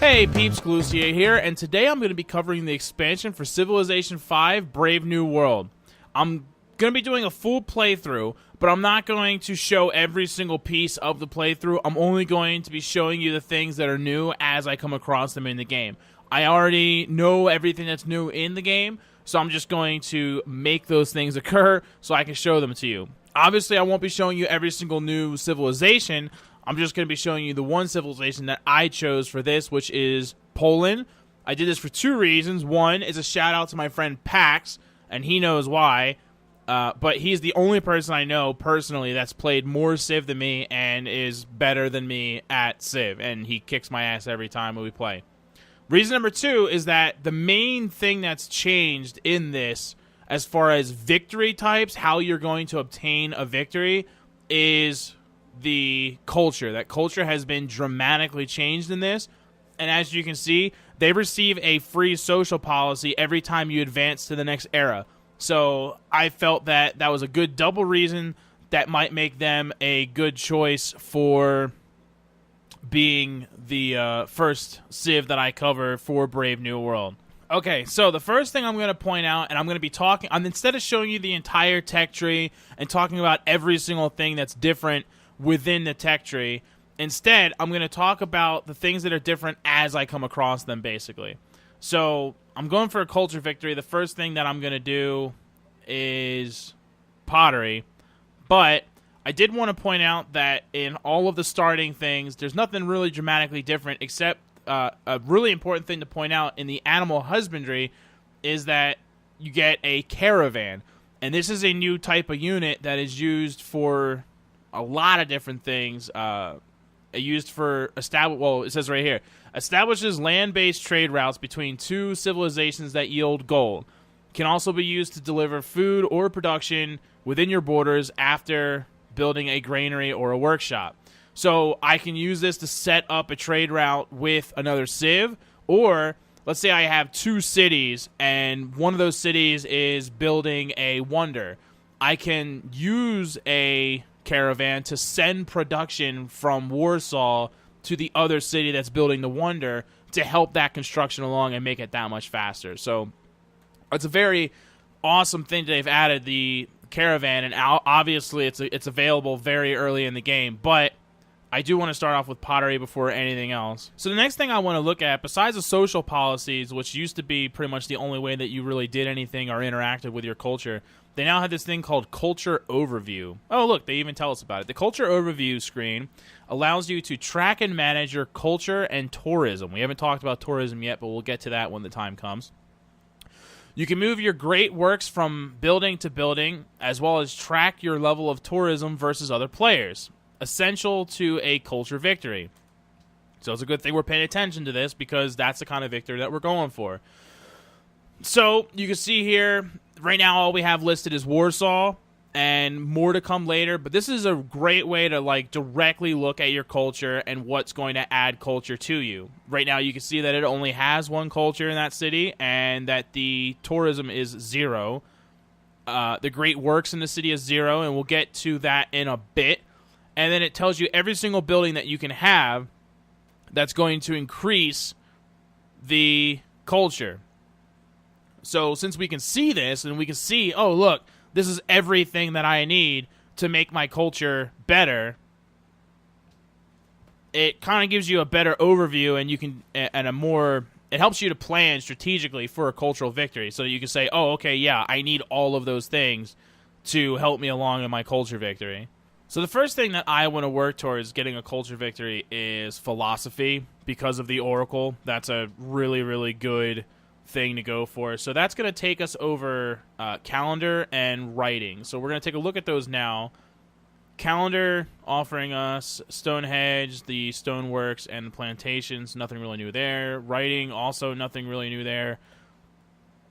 Hey, Peeps Galucia here, and today I'm going to be covering the expansion for Civilization V Brave New World. I'm going to be doing a full playthrough, but I'm not going to show every single piece of the playthrough. I'm only going to be showing you the things that are new as I come across them in the game. I already know everything that's new in the game, so I'm just going to make those things occur so I can show them to you. Obviously, I won't be showing you every single new civilization. I'm just going to be showing you the one civilization that I chose for this, which is Poland. I did this for two reasons. One is a shout out to my friend Pax, and he knows why. But he's the only person I know personally that's played more Civ than me and is better than me at Civ, and he kicks my ass every time we play. Reason number two is that the main thing that's changed in this, as far as victory types, how you're going to obtain a victory, is the culture. That culture has been dramatically changed in this, and as you can see, they receive a free social policy every time you advance to the next era. So I felt that that was a good double reason that might make them a good choice for being the first Civ that I cover for Brave New World. Okay, so the first thing I'm going to point out, and I'm going to be talking, instead of showing you the entire tech tree and talking about every single thing that's different within the tech tree, instead I'm going to talk about the things that are different as I come across them, basically. So I'm going for a culture victory. The first thing that I'm going to do is pottery, but I did want to point out that in all of the starting things, there's nothing really dramatically different, except a really important thing to point out in the animal husbandry is that you get a caravan, and this is a new type of unit that is used for a lot of different things. Used for it says right here, establishes land-based trade routes between two civilizations that yield gold. Can also be used to deliver food or production within your borders after building a granary or a workshop. So I can use this to set up a trade route with another Civ, or let's say I have two cities and one of those cities is building a wonder. I can use a caravan to send production from Warsaw to the other city that's building the wonder to help that construction along and make it that much faster. So it's a very awesome thing that they've added, the caravan, and obviously it's available very early in the game, but I do want to start off with pottery before anything else. So the next thing I want to look at, besides the social policies, which used to be pretty much the only way that you really did anything or interacted with your culture, they now have this thing called Culture Overview. Oh, look, they even tell us about it. The Culture Overview screen allows you to track and manage your culture and tourism. We haven't talked about tourism yet, but we'll get to that when the time comes. You can move your great works from building to building, as well as track your level of tourism versus other players. Essential to a culture victory. So it's a good thing we're paying attention to this, because that's the kind of victory that we're going for. So you can see here, right now all we have listed is Warsaw, and more to come later, but this is a great way to directly look at your culture and what's going to add culture to you. Right now you can see that it only has one culture in that city, and that the tourism is 0. The great works in the city is 0, and we'll get to that in a bit. And then it tells you every single building that you can have that's going to increase the culture. So since we can see this, and we can see, oh, look, this is everything that I need to make my culture better, it kind of gives you a better overview, and you can, it helps you to plan strategically for a cultural victory. So you can say, oh, okay, yeah, I need all of those things to help me along in my culture victory. So the first thing that I want to work towards getting a culture victory is philosophy, because of the Oracle. That's a really, really good thing to go for. So that's going to take us over calendar and writing. So we're going to take a look at those now. Calendar offering us Stonehenge, the stoneworks, and the plantations. Nothing really new there. Writing, also nothing really new there.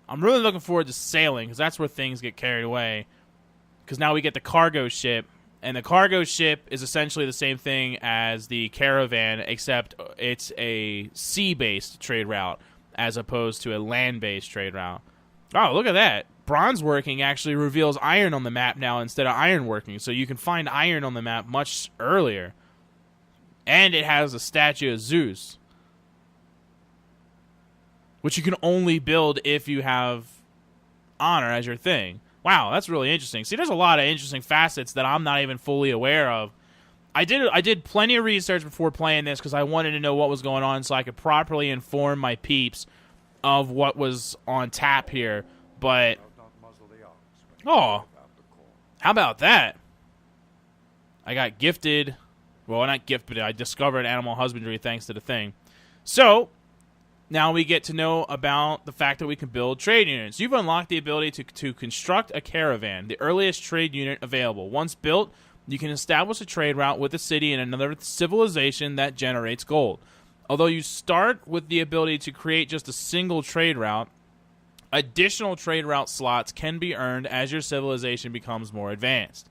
I'm really looking forward to sailing, because that's where things get carried away. Because now we get the cargo ship. And the cargo ship is essentially the same thing as the caravan, except it's a sea-based trade route as opposed to a land-based trade route. Oh, look at that. Bronze working actually reveals iron on the map now instead of iron working, so you can find iron on the map much earlier. And it has a statue of Zeus. which you can only build if you have honor as your thing. Wow, that's really interesting. See, there's a lot of interesting facets that I'm not even fully aware of. I did plenty of research before playing this because I wanted to know what was going on so I could properly inform my peeps of what was on tap here. But, oh, how about that? I got gifted. Well, not gifted. I discovered animal husbandry thanks to the thing. So, now we get to know about the fact that we can build trade units. You've unlocked the ability to construct a caravan, the earliest trade unit available. Once built, you can establish a trade route with a city in another civilization that generates gold. Although you start with the ability to create just a single trade route, additional trade route slots can be earned as your civilization becomes more advanced.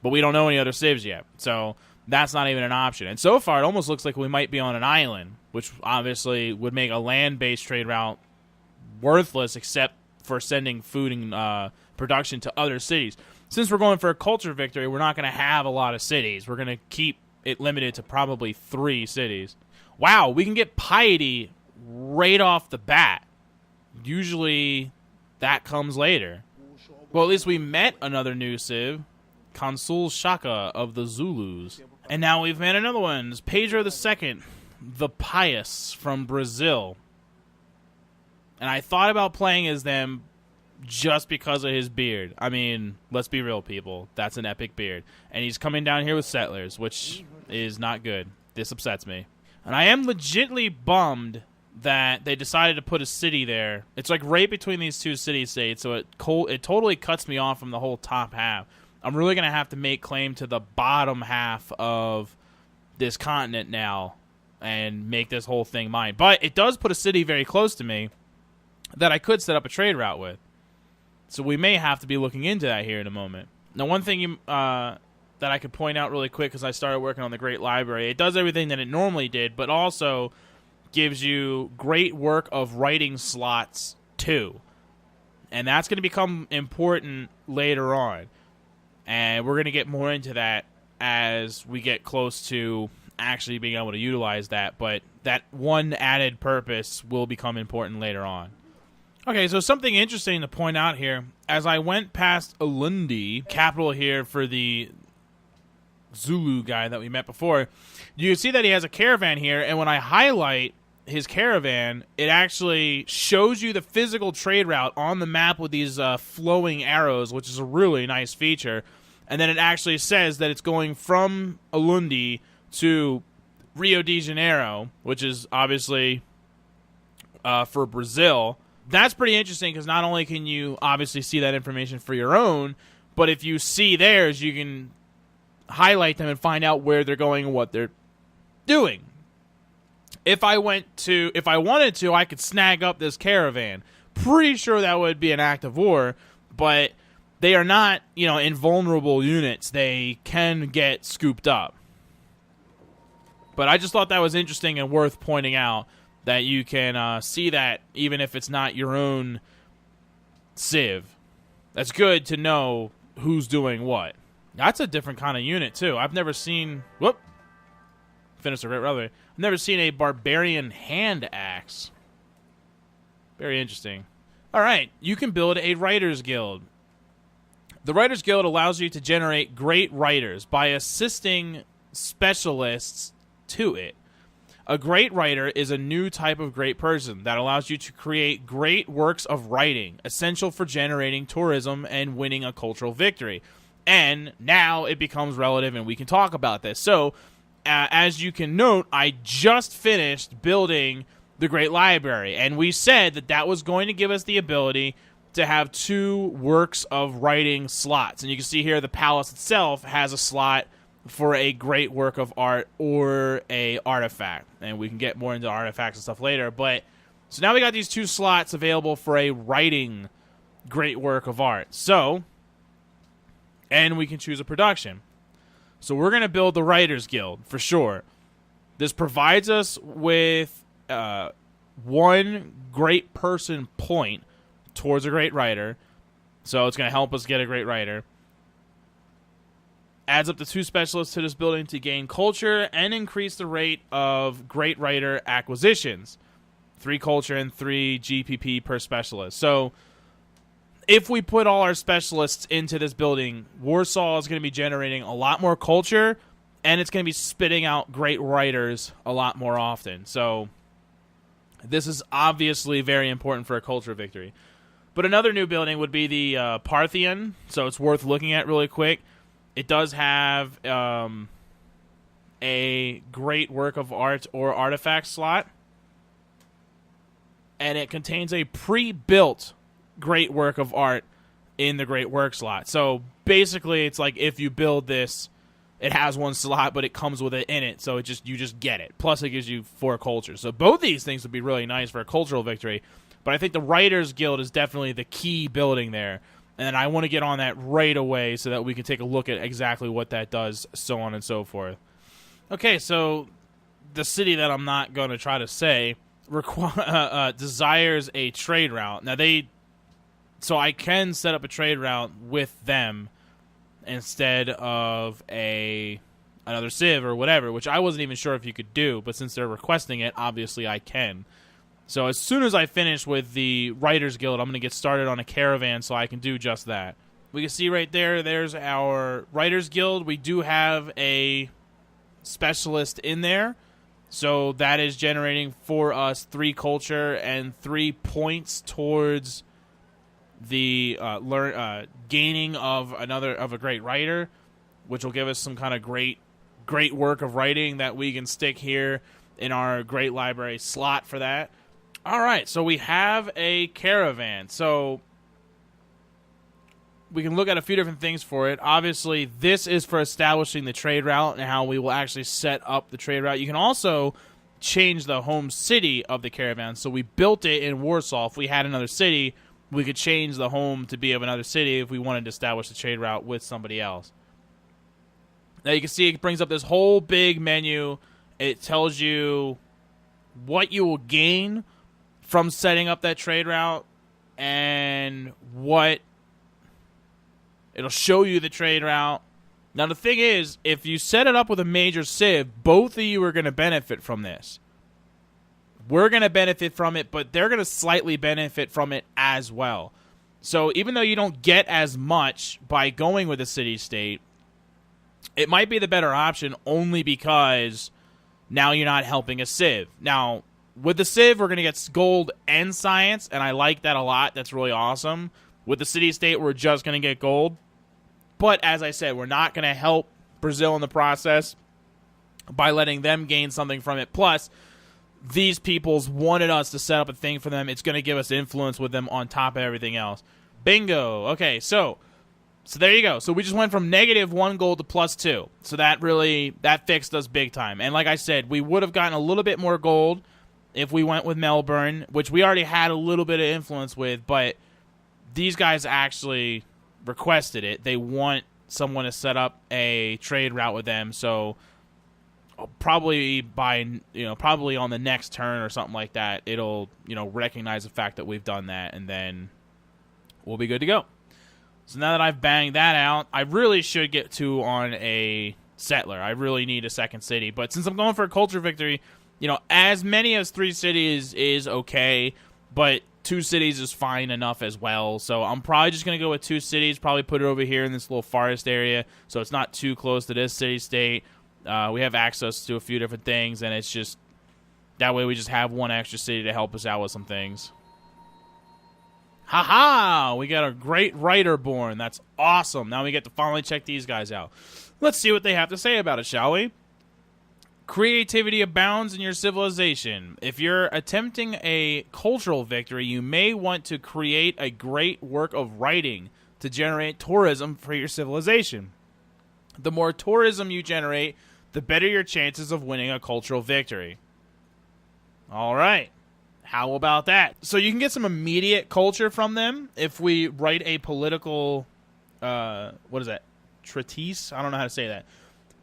But we don't know any other civs yet, so that's not even an option. And so far, it almost looks like we might be on an island, which obviously would make a land-based trade route worthless except for sending food and production to other cities. Since we're going for a culture victory, we're not going to have a lot of cities. We're going to keep it limited to probably 3 cities. Wow, we can get piety right off the bat. Usually, that comes later. Well, at least we met another new civ, Consul Shaka of the Zulus. And now we've met another one, it's Pedro II, the Pious from Brazil. And I thought about playing as them just because of his beard. I mean, let's be real, people. That's an epic beard. And he's coming down here with settlers, which is not good. This upsets me. And I am legitimately bummed that they decided to put a city there. It's like right between these 2 city-states, so it totally cuts me off from the whole top half. I'm really going to have to make claim to the bottom half of this continent now and make this whole thing mine. But it does put a city very close to me that I could set up a trade route with. So we may have to be looking into that here in a moment. Now, one thing that I could point out really quick because I started working on the Great Library, it does everything that it normally did, but also gives you great work of writing slots too. And that's going to become important later on. And we're going to get more into that as we get close to actually being able to utilize that. But that one added purpose will become important later on. Okay, so something interesting to point out here. As I went past Ulundi, capital here for the Zulu guy that we met before, you can see that he has a caravan here. And when I highlight his caravan, it actually shows you the physical trade route on the map with these flowing arrows, which is a really nice feature. And then it actually says that it's going from Ulundi to Rio de Janeiro, which is obviously for Brazil. That's pretty interesting because not only can you obviously see that information for your own, but if you see theirs, you can highlight them and find out where they're going and what they're doing. If I wanted to, I could snag up this caravan. Pretty sure that would be an act of war, but they are not, invulnerable units. They can get scooped up. But I just thought that was interesting and worth pointing out that you can see that even if it's not your own civ. That's good to know who's doing what. That's a different kind of unit, too. I've never seen... Finished a great rally. I've never seen a barbarian hand axe. Very interesting. All right, you can build a writers guild. The writers guild allows you to generate great writers by assisting specialists to it. A great writer is a new type of great person that allows you to create great works of writing, essential for generating tourism and winning a cultural victory. And now it becomes relative and we can talk about this. So, as you can note, I just finished building the Great Library, and we said that that was going to give us the ability to have 2 works of writing slots. And you can see here the palace itself has a slot for a great work of art or a artifact. And we can get more into artifacts and stuff later. But so now we got these 2 slots available for a writing great work of art. So, and we can choose a production. So we're going to build the Writers Guild for sure. This provides us with 1 great person point towards a great writer. So it's going to help us get a great writer. Adds up to 2 specialists to this building to gain culture and increase the rate of great writer acquisitions. 3 culture and 3 GPP per specialist. So if we put all our specialists into this building, Warsaw is going to be generating a lot more culture, and it's going to be spitting out great writers a lot more often. So this is obviously very important for a culture victory. But another new building would be the Parthian, so it's worth looking at really quick. It does have a great work of art or artifact slot, and it contains a pre-built great work of art in the great work slot. So basically, it's like if you build this, it has one slot, but it comes with it in it, so you just get it. Plus, it gives you 4 cultures. So both these things would be really nice for a cultural victory. But I think the Writers Guild is definitely the key building there. And I want to get on that right away so that we can take a look at exactly what that does, so on and so forth. Okay, so the city that I'm not going to try to say desires a trade route. Now, so I can set up a trade route with them instead of another civ or whatever, which I wasn't even sure if you could do. But since they're requesting it, obviously I can. So as soon as I finish with the Writers Guild, I'm going to get started on a caravan so I can do just that. We can see right there, there's our Writers Guild. We do have a specialist in there. So that is generating for us 3 culture and 3 points towards the gaining of a great writer, which will give us some kind of great work of writing that we can stick here in our great library slot for that. All right, so we have a caravan. So we can look at a few different things for it. Obviously, this is for establishing the trade route and how we will actually set up the trade route. You can also change the home city of the caravan. So we built it in Warsaw. If we had another city, we could change the home to be of another city if we wanted to establish the trade route with somebody else. Now you can see it brings up this whole big menu. It tells you what you will gain from setting up that trade route, and it'll show you the trade route. Now the thing is, if you set it up with a major civ, both of you are going to benefit from this. We're going to benefit from it, but they're going to slightly benefit from it as well. So even though you don't get as much by going with a city-state, it might be the better option only because now you're not helping a civ. Now, with the civ, we're going to get gold and science, and I like that a lot. That's really awesome. With the city-state, we're just going to get gold. But as I said, we're not going to help Brazil in the process by letting them gain something from it. Plus, these peoples wanted us to set up a thing for them. It's going to give us influence with them on top of everything else. Bingo. Okay, so there you go. So we just went from -1 gold to +2. So that fixed us big time. And like I said, we would have gotten a little bit more gold if we went with Melbourne, which we already had a little bit of influence with, but these guys actually requested it. They want someone to set up a trade route with them, so probably probably on the next turn or something like that, it'll recognize the fact that we've done that, and then we'll be good to go. So now that I've banged that out, I really should get 2 on a settler. I really need a second city, but since I'm going for a culture victory, as many as 3 cities is okay, but 2 cities is fine enough as well. So I'm probably just going to go with 2 cities, probably put it over here in this little forest area so it's not too close to this city-state. We have access to a few different things, and it's just that way we just have 1 extra city to help us out with some things. Haha! We got a great writer born. That's awesome. Now we get to finally check these guys out. Let's see what they have to say about it, shall we? Creativity abounds in your civilization. If you're attempting a cultural victory, you may want to create a great work of writing to generate tourism for your civilization. The more tourism you generate, the better your chances of winning a cultural victory. All right. How about that? So you can get some immediate culture from them if we write a political, what is that? Treatise? I don't know how to say that.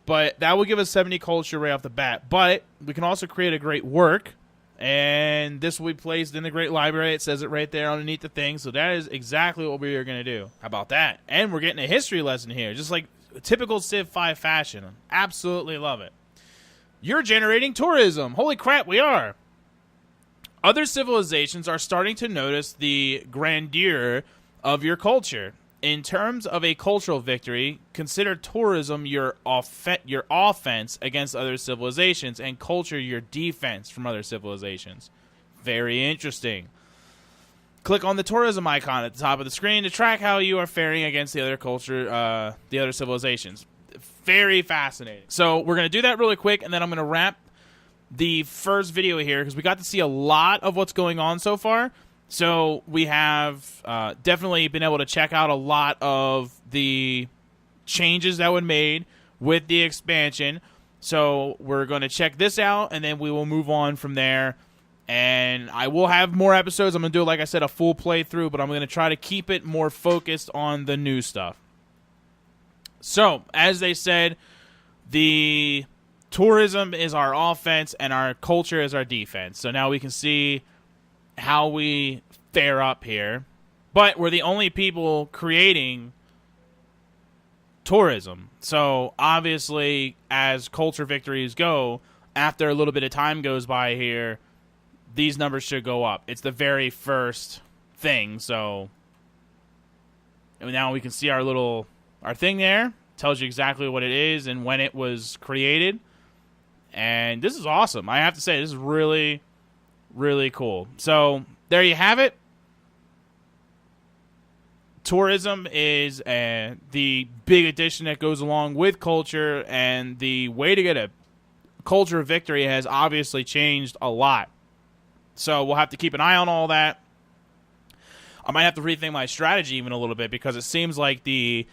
But that will give us 70 culture right off the bat. But we can also create a great work, and this will be placed in the great library. It says it right there underneath the thing. So that is exactly what we are going to do. How about that? And we're getting a history lesson here, just like typical Civ 5 fashion. Absolutely love it. You're generating tourism. Holy crap, we are. Other civilizations are starting to notice the grandeur of your culture. In terms of a cultural victory, consider tourism your offense against other civilizations, and culture your defense from other civilizations. Very interesting. Click on the tourism icon at the top of the screen to track how you are faring against the other culture, the other civilizations. Very fascinating. So we're going to do that really quick, and then I'm going to wrap the first video here because we got to see a lot of what's going on so far. So we have definitely been able to check out a lot of the changes that were made with the expansion. So we're going to check this out, and then we will move on from there. And I will have more episodes. I'm going to do, like I said, a full playthrough, but I'm going to try to keep it more focused on the new stuff. So, as they said, the tourism is our offense and our culture is our defense. So now we can see how we fare up here. But we're the only people creating tourism. So, obviously, as culture victories go, after a little bit of time goes by here, these numbers should go up. It's the very first thing, so now we can see our thing there. Tells you exactly what it is and when it was created. And this is awesome. I have to say, this is really, really cool. So there you have it. Tourism is the big addition that goes along with culture, and the way to get a culture victory has obviously changed a lot. So we'll have to keep an eye on all that. I might have to rethink my strategy even a little bit because it seems like the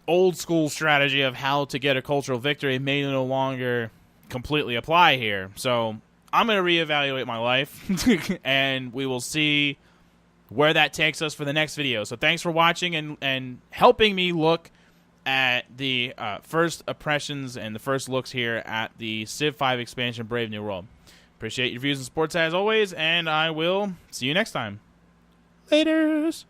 old school strategy of how to get a cultural victory may no longer completely apply here. So I'm going to reevaluate my life and we will see where that takes us for the next video. So thanks for watching and helping me look at the first impressions and the first looks here at the Civ 5 expansion Brave New World. Appreciate your views and supports as always, and I will see you next time. Laters!